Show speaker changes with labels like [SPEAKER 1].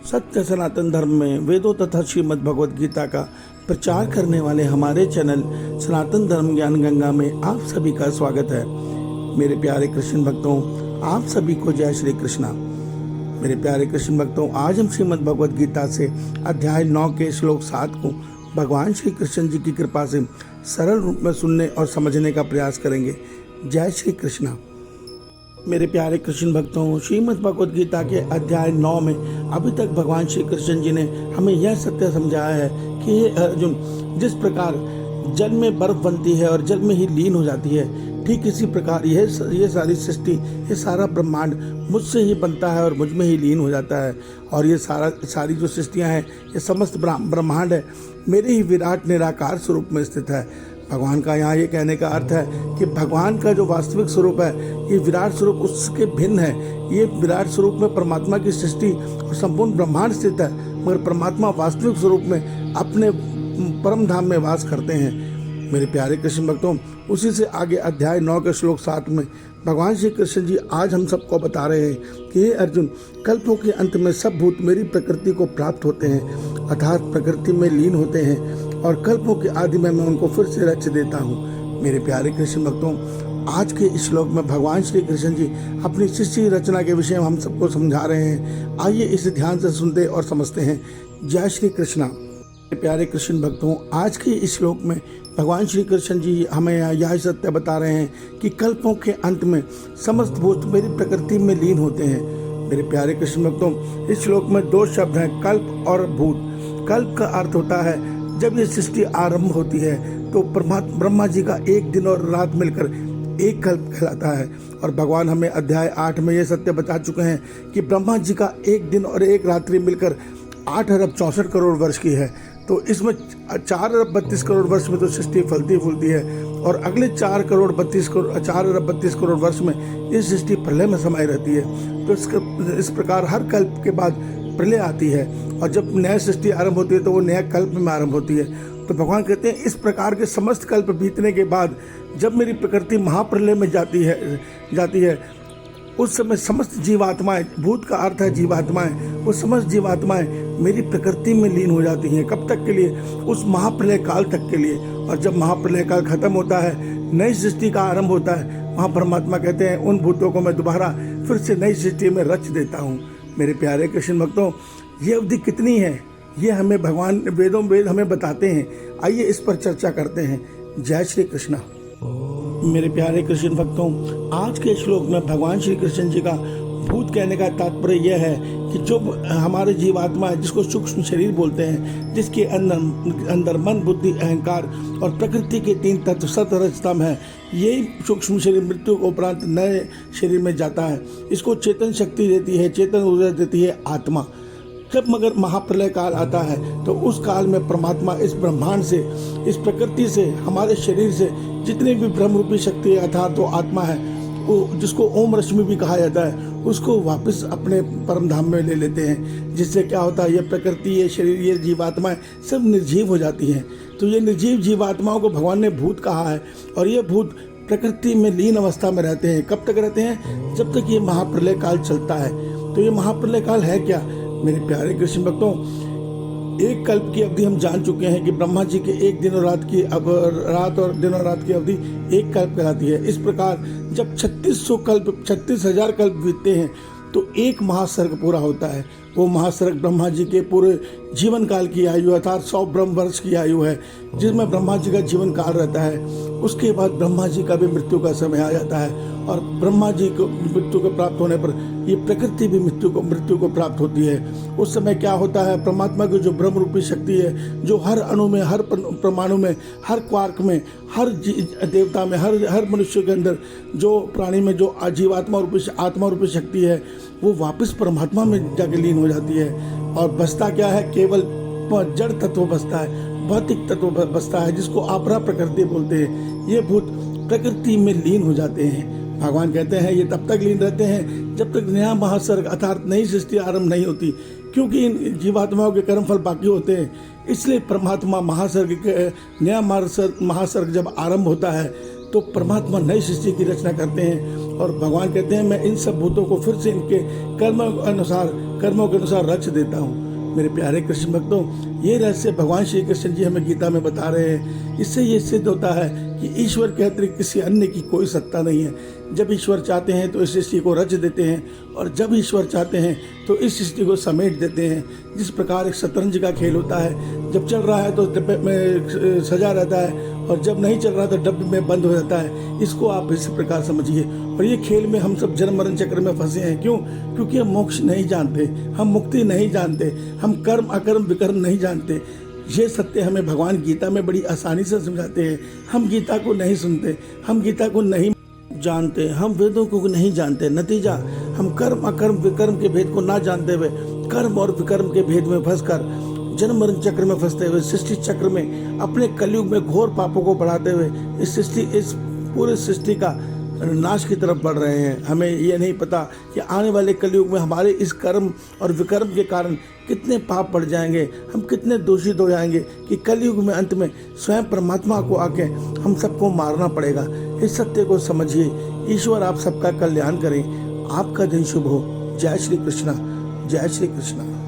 [SPEAKER 1] सत्य सनातन धर्म में वेदों तथा श्रीमद् भगवद गीता का प्रचार करने वाले हमारे चैनल सनातन धर्म ज्ञान गंगा में आप सभी का स्वागत है। मेरे प्यारे कृष्ण भक्तों, आप सभी को जय श्री कृष्णा। मेरे प्यारे कृष्ण भक्तों, आज हम श्रीमद् भगवद गीता से अध्याय 9 के श्लोक 7 को भगवान श्री कृष्ण जी की कृपा से सरल रूप में सुनने और समझने का प्रयास करेंगे। जय श्री कृष्णा। मेरे प्यारे कृष्ण भक्तों, श्रीमद् भगवद गीता के अध्याय 9 में अभी तक भगवान श्री कृष्ण जी ने हमें यह सत्य समझाया है कि हे अर्जुन, जिस प्रकार जल में बर्फ बनती है और जल में ही लीन हो जाती है, ठीक इसी प्रकार यह सारी सृष्टि, ये सारा ब्रह्मांड मुझसे ही बनता है और मुझ में ही लीन हो जाता है। और ये सारी जो सृष्टियाँ हैं, ये समस्त ब्रह्मांड है मेरे ही विराट निराकार स्वरूप में स्थित है। भगवान का यहाँ ये कहने का अर्थ है कि भगवान का जो वास्तविक स्वरूप है, ये विराट स्वरूप उसके भिन्न है। ये विराट स्वरूप में परमात्मा की सृष्टि और संपूर्ण ब्रह्मांड स्थित है, मगर परमात्मा वास्तविक स्वरूप में अपने परम धाम में वास करते हैं। मेरे प्यारे कृष्ण भक्तों, उसी से आगे अध्याय 9 के श्लोक 7 में भगवान श्री कृष्ण जी आज हम सबको बता रहे हैं कि हे अर्जुन, कल्पों के अंत में सब भूत मेरी प्रकृति को प्राप्त होते हैं, अर्थात प्रकृति में लीन होते हैं, और कल्पों के आदि में मैं उनको फिर से रच देता हूँ। मेरे प्यारे कृष्ण भक्तों, आज के इस श्लोक में भगवान श्री कृष्ण जी अपनी सृष्टि रचना के विषय में हम सबको समझा रहे हैं। आइए इसे ध्यान से सुनते और समझते हैं। जय श्री कृष्णा। प्यारे कृष्ण भक्तों, आज के इस श्लोक में भगवान श्री कृष्ण जी हमें यह सत्य बता रहे हैं कि कल्पों के अंत में समस्त भूत मेरी प्रकृति में लीन होते हैं। मेरे प्यारे कृष्ण भक्तों, इस श्लोक में 2 शब्द हैं, कल्प और भूत। कल्प का अर्थ होता है जब ये सृष्टि आरंभ होती है तो ब्रह्मा जी का एक दिन और रात मिलकर एक कल्प कहलाता है। और भगवान हमें अध्याय 8 में ये सत्य बता चुके हैं कि ब्रह्मा जी का एक दिन और एक रात्रि मिलकर 8 अरब 64 करोड़ वर्ष की है। तो इसमें 4 अरब 32 करोड़ वर्ष में तो सृष्टि फलती फूलती है, और अगले 4 अरब 32 करोड़ वर्ष में ये सृष्टि प्रलय में समाई रहती है। तो इस प्रकार हर कल्प के बाद प्रलय आती है, और जब नया सृष्टि आरंभ होती है तो वो नया कल्प में आरंभ होती है। तो भगवान कहते हैं इस प्रकार के समस्त कल्प बीतने के बाद जब मेरी प्रकृति महाप्रलय में जाती है उस समय समस्त जीवात्माएं, भूत का अर्थ है जीवात्माएं, वो समस्त जीवात्माएं मेरी प्रकृति में लीन हो जाती हैं। कब तक के लिए? उस महाप्रलय काल तक के लिए। और जब महाप्रलय काल खत्म होता है, नई सृष्टि का आरंभ होता है, वहाँ परमात्मा कहते हैं उन भूतों को मैं दोबारा फिर से नई सृष्टि में रच देता हूँ। मेरे प्यारे कृष्ण भक्तों, ये अवधि कितनी है, ये हमें भगवान वेद हमें बताते हैं। आइए इस पर चर्चा करते हैं। जय श्री कृष्णा। मेरे प्यारे कृष्ण भक्तों, आज के श्लोक में भगवान श्री कृष्ण जी का भूत कहने का तात्पर्य यह है कि जो हमारे जीवात्मा है, जिसको सूक्ष्म शरीर बोलते हैं, जिसके अंदर मन, बुद्धि, अहंकार और प्रकृति के 3 तत्व सतरजतम है, यही सूक्ष्म शरीर मृत्यु के उपरांत नए शरीर में जाता है। इसको चेतन शक्ति देती है, चेतन ऊर्जा देती है आत्मा। जब मगर महाप्रलय काल आता है तो उस काल में परमात्मा इस ब्रह्मांड से, इस प्रकृति से, हमारे शरीर से जितने भी ब्रह्म रूपी शक्ति है, अर्थात तो आत्मा है, वो जिसको ओम रश्मि भी कहा जाता है, उसको वापस अपने परम धाम में ले लेते हैं। जिससे क्या होता है, ये प्रकृति, ये शरीर, ये जीवात्माएं सब निर्जीव हो जाती हैं। तो ये निर्जीव जीवात्माओं को भगवान ने भूत कहा है, और ये भूत प्रकृति में लीन अवस्था में रहते हैं। कब तक रहते हैं? जब तक ये महाप्रलय काल चलता है। तो ये महाप्रलय काल है क्या? मेरे प्यारे कृष्ण भक्तों, एक कल्प की अवधि हम जान चुके हैं कि ब्रह्मा जी के एक दिन और रात की रात और दिन और रात की अवधि एक कल्प कहलाती है। इस प्रकार जब 36,000 कल्प बीतते हैं तो एक महासर्ग पूरा होता है। वो महासर्ग ब्रह्मा जी के पूरे जीवन काल की आयु, अर्थात 100 ब्रह्म वर्ष की आयु है, जिसमें ब्रह्मा जी का जीवन काल रहता है। उसके बाद ब्रह्मा जी का भी मृत्यु का समय आ जाता है, और ब्रह्मा जी को मृत्यु को प्राप्त होने पर ये प्रकृति भी मृत्यु को प्राप्त होती है। उस समय क्या होता है, परमात्मा की जो ब्रह्म रूपी शक्ति है, जो हर अणु में, हर परमाणु में, हर क्वार्क में, हर देवता में, हर मनुष्य के अंदर, जो प्राणी में जो जीवात्मा रूपी आत्मा रूपी शक्ति है, वो वापस परमात्मा में जाके लीन हो जाती है। और बचता क्या है? केवल जड़ तत्व बचता है, भौतिक तत्व बचता है, जिसको आपरा प्रकृति बोलते हैं। ये भूत प्रकृति में लीन हो जाते हैं। भगवान कहते हैं ये तब तक लीन रहते हैं जब तक नया महासर्ग अर्थात नई सृष्टि आरंभ नहीं होती, क्योंकि इन जीवात्माओं के कर्मफल बाकी होते हैं। इसलिए परमात्मा नया महासर्ग जब आरंभ होता है तो परमात्मा नई सृष्टि की रचना करते हैं। और भगवान कहते हैं मैं इन सब भूतों को फिर से इनके कर्म अनुसार कर्मों के अनुसार रच देता हूँ। मेरे प्यारे कृष्ण भक्तों, ये रहस्य भगवान श्री कृष्ण जी हमें गीता में बता रहे हैं। इससे ये सिद्ध होता है कि ईश्वर के अतिरिक्त किसी अन्य की कोई सत्ता नहीं है। जब ईश्वर चाहते हैं तो इस सृष्टि को रच देते हैं, और जब ईश्वर चाहते हैं तो इस सृष्टि को समेट देते हैं। जिस प्रकार एक शतरंज का खेल होता है, जब चल रहा है तो डब्बे में सजा रहता है, और जब नहीं चल रहा तो डब्बे में बंद हो जाता है। इसको आप इसी प्रकार समझिए। और ये खेल में हम सब जन्म मरण चक्र में फंसे हैं। क्यों? क्योंकि हम मोक्ष नहीं जानते, हम मुक्ति नहीं जानते, हम कर्म अकर्म विकर्म नहीं जानते। ये सत्य हमें भगवान गीता में बड़ी आसानी से समझाते हैं। हम गीता को नहीं सुनते, हम गीता को नहीं जानते, हम वेदों को नहीं जानते। नतीजा, हम कर्म अकर्म विकर्म के भेद को ना जानते हुए कर्म और विकर्म के भेद में फंसकर जन्म मरण चक्र में फंसते हुए सृष्टि चक्र में अपने कलयुग में घोर पापों को बढ़ाते हुए इस पूरे सृष्टि का नाश की तरफ बढ़ रहे हैं। हमें ये नहीं पता कि आने वाले कलयुग में हमारे इस कर्म और विकर्म के कारण कितने पाप बढ़ जाएंगे, हम कितने दूषित हो जाएंगे कि कलयुग में अंत में स्वयं परमात्मा को आके हम सबको मारना पड़ेगा। इस सत्य को समझिए। ईश्वर आप सबका कल्याण करें। आपका दिन शुभ हो। जय श्री कृष्णा, जय श्री कृष्णा।